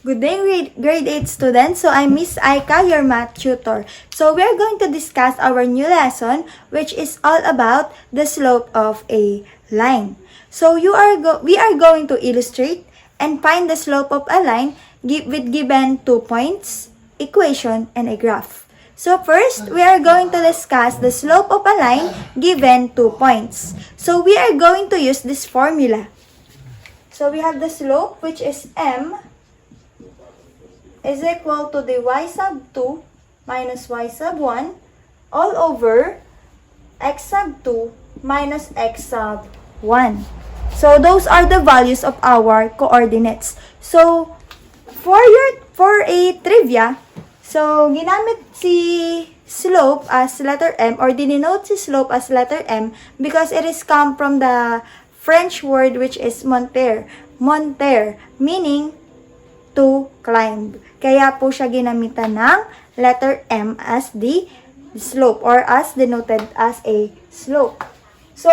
Good day, grade 8 students. So, I'm Miss Aica, your math tutor. So, we're going to discuss our new lesson, which is all about the slope of a line. So, we are going to illustrate and find the slope of a line with given 2 points, equation, and a graph. So, first, we are going to discuss the slope of a line given 2 points. So, we are going to use this formula. So, we have the slope, which is m is equal to the y sub 2 minus y sub 1 all over x sub 2 minus x sub 1. So, those are the values of our coordinates. So, for a trivia, so, ginamit si slope as letter M or denote si slope as letter M because it is come from the French word which is monter. Monter, meaning to climb. Kaya po siya ginamitan ng letter M as the slope or as denoted as a slope. So,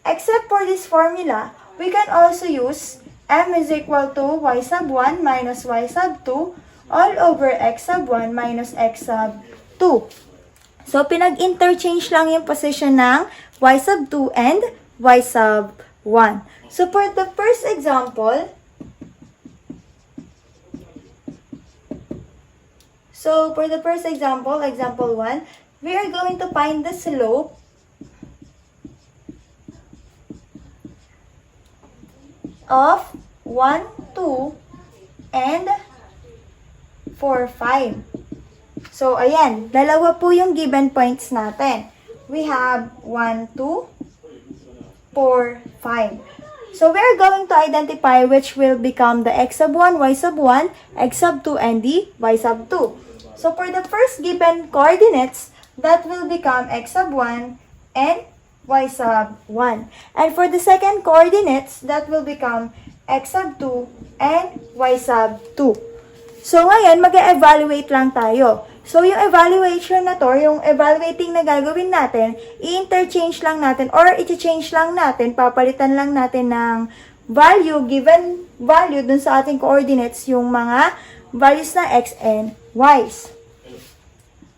except for this formula, we can also use M is equal to y sub 1 minus y sub 2 all over x sub 1 minus x sub 2. So, pinag-interchange lang yung position ng y sub 2 and y sub 1. So, for the first example, example 1, we are going to find the slope of 1, 2, and 4, 5. So, ayan, dalawa po yung given points natin. We have 1, 2, 4, 5. So, we are going to identify which will become the x sub 1, y sub 1, x sub 2, and the y sub 2. So, for the first given coordinates, that will become x sub 1 and y sub 1. And for the second coordinates, that will become x sub 2 and y sub 2. So, ngayon, mag-evaluate lang tayo. So, yung evaluation na to, yung evaluating na gagawin natin, i-interchange lang natin or i-change lang natin, papalitan lang natin ng value, given value dun sa ating coordinates, yung mga values na x and y's.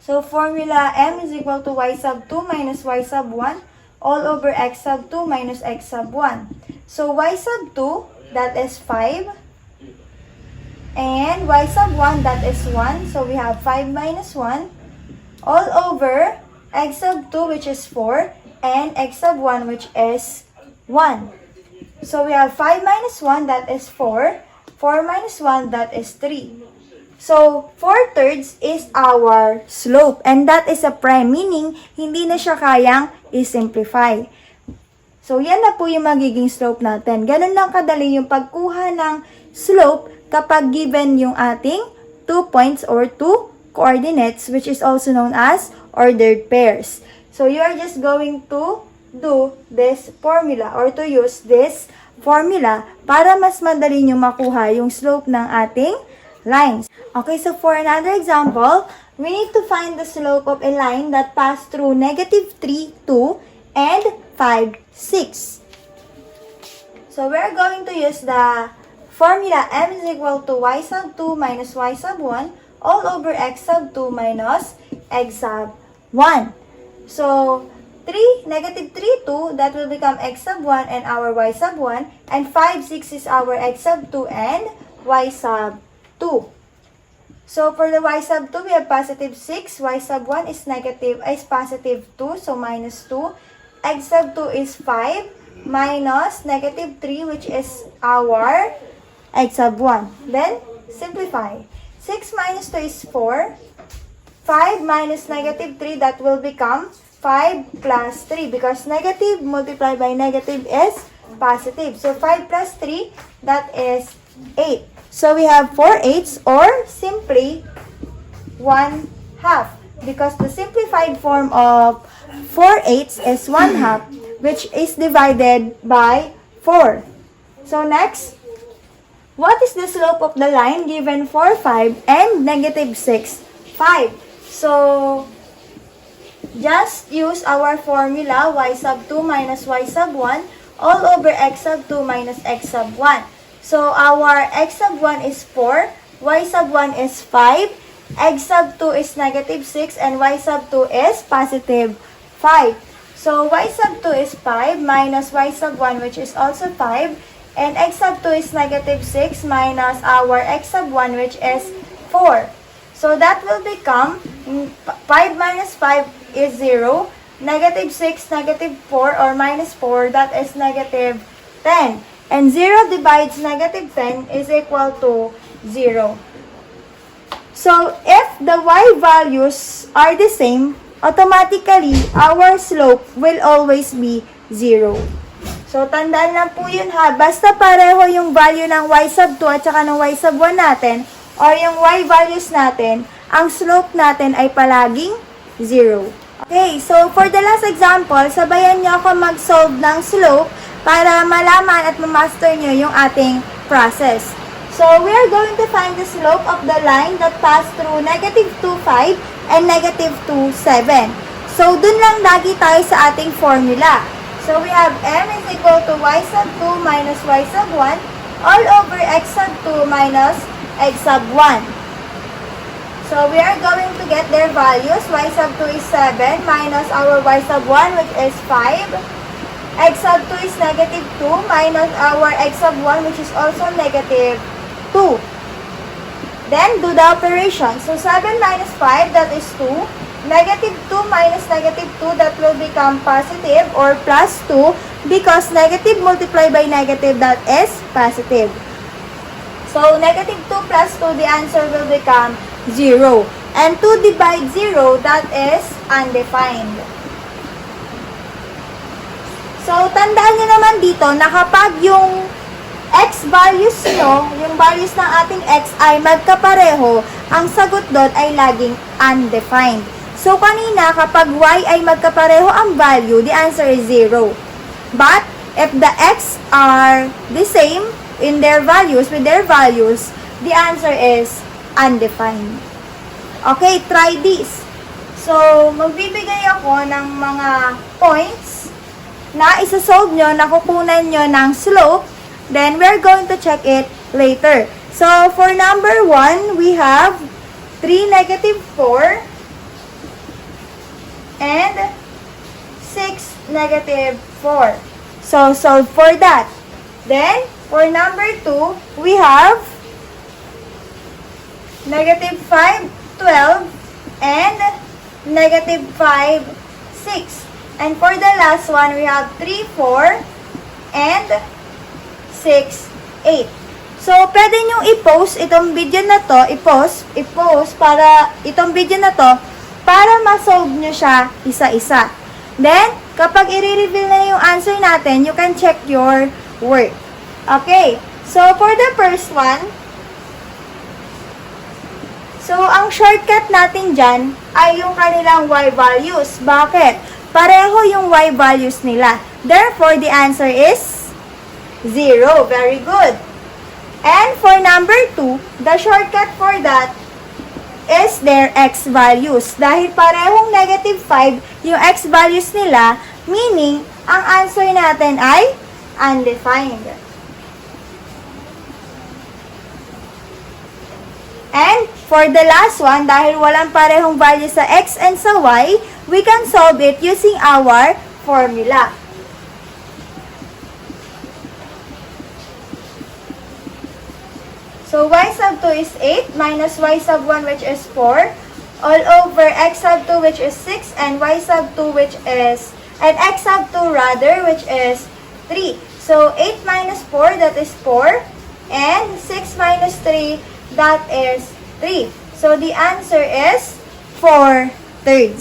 So, formula m is equal to y sub 2 minus y sub 1 all over x sub 2 minus x sub 1. So, y sub 2, that is 5. And y sub 1, that is 1. So, we have 5 minus 1 all over x sub 2, which is 4, and x sub 1, which is 1. So, we have 5 minus 1, that is 4. 4 minus 1, that is 3. So, 4/3 is our slope. And that is a prime, meaning hindi na siya kayang i-simplify. So, yan na po yung magiging slope natin. Ganun lang kadali yung pagkuha ng slope kapag given yung ating 2 points or 2 coordinates, which is also known as ordered pairs. So, you are just going to do this formula or to use this formula para mas madali nyo makuha yung slope ng ating lines. Okay, so for another example, we need to find the slope of a line that passed through negative 3, 2, and 5, 6. So, we're going to use the formula m is equal to y sub 2 minus y sub 1 all over x sub 2 minus x sub 1. So, negative 3, 2, that will become x sub 1 and our y sub 1. And 5, 6 is our x sub 2 and y sub 2. So, for the y sub 2, we have positive 6. Y sub 1 is positive 2, so minus 2. X sub 2 is 5 minus negative 3, which is our x sub 1. Then, simplify. 6 minus 2 is 4. 5 minus negative 3, that will become 5 plus 3 because negative multiplied by negative is positive. So, 5 plus 3, that is 8. So, we have 4/8 or simply 1/2 because the simplified form of 4/8 is 1/2 which is divided by 4. So, next, what is the slope of the line given 4, 5 and negative 6, 5? So, just use our formula y sub 2 minus y sub 1 all over x sub 2 minus x sub 1. So, our x sub 1 is 4 y sub 1 is 5, x sub 2 is negative 6, and y sub 2 is positive 5. So, y sub 2 is 5 minus y sub 1, which is also 5, and x sub 2 is negative 6 minus our x sub 1, which is 4. So, that will become 5 minus 5 is 0, negative 6, negative 4, or minus 4, that is negative 10. And 0 divides negative 10 is equal to 0. So, if the y values are the same, automatically, our slope will always be 0. So, tandaan lang po yun ha. Basta pareho yung value ng y sub 2 at saka ng y sub 1 natin, or yung y values natin, ang slope natin ay palaging 0. Okay, so for the last example, sabayan nyo ako mag-solve ng slope para malaman at ma-master nyo yung ating process. So, we are going to find the slope of the line that passed through negative 2, 5 and negative 2, 7. So, dun lang lagi tayo sa ating formula. So, we have m is equal to y sub 2 minus y sub 1 all over x sub 2 minus x sub 1. So, we are going to get their values. Y sub 2 is 7 minus our y sub 1, which is 5. X sub 2 is negative 2 minus our x sub 1, which is also negative 2. Then, do the operation. So, 7 minus 5, that is 2. Negative 2 minus negative 2, that will become positive or plus 2 because negative multiplied by negative, that is positive. So, negative 2 plus 2, the answer will become 0. And 2 divide 0, that is undefined. So, tandaan nyo naman dito na kapag yung x values nyo, yung values ng ating x ay magkapareho, ang sagot doon ay laging undefined. So, kanina, kapag y ay magkapareho ang value, the answer is 0. But, if the x are the same in their values, with their values, the answer is undefined. Okay, try this. So, magbibigay ako ng mga points na isa-solve nyo, nakukunan nyo ng slope. Then, we're going to check it later. So, for number 1, we have 3, negative 4, and 6, negative 4. So, solve for that. Then, for number 2, we have negative 5, 12, and negative 5, 6. And for the last one, we have 3, 4, and 6, 8. So, pwede nyo i-post itong video na to, i-post para itong video na to, para ma-solve nyo siya isa-isa. Then, kapag i-reveal na yung answer natin, you can check your work. Okay. So, for the first one, so, ang shortcut natin dyan ay yung kanilang y values. Bakit? Pareho yung y values nila. Therefore, the answer is 0. Very good. And for number 2, the shortcut for that is their x values. Dahil parehong negative 5 yung x values nila, meaning, ang answer natin ay undefined. And for the last one, dahil walang parehong value sa x and sa y, we can solve it using our formula. So, y sub 2 is 8 minus y sub 1, which is 4, all over x sub 2, which is 6, and y sub 2, which is, and x sub 2 rather, which is 3. So, 8 minus 4, that is 4, and 6 minus 3, that is 3. So, the answer is 4/3.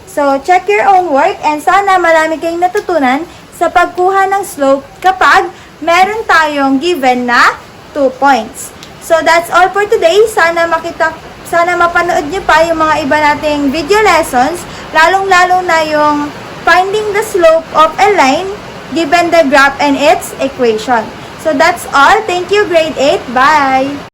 So, check your own work, and sana marami kayong natutunan sa pagkuha ng slope kapag meron tayong given na 2 points. So, that's all for today. Sana mapanood nyo pa yung mga iba nating video lessons, lalong-lalo na yung finding the slope of a line given the graph and its equation. So, that's all. Thank you, grade 8. Bye!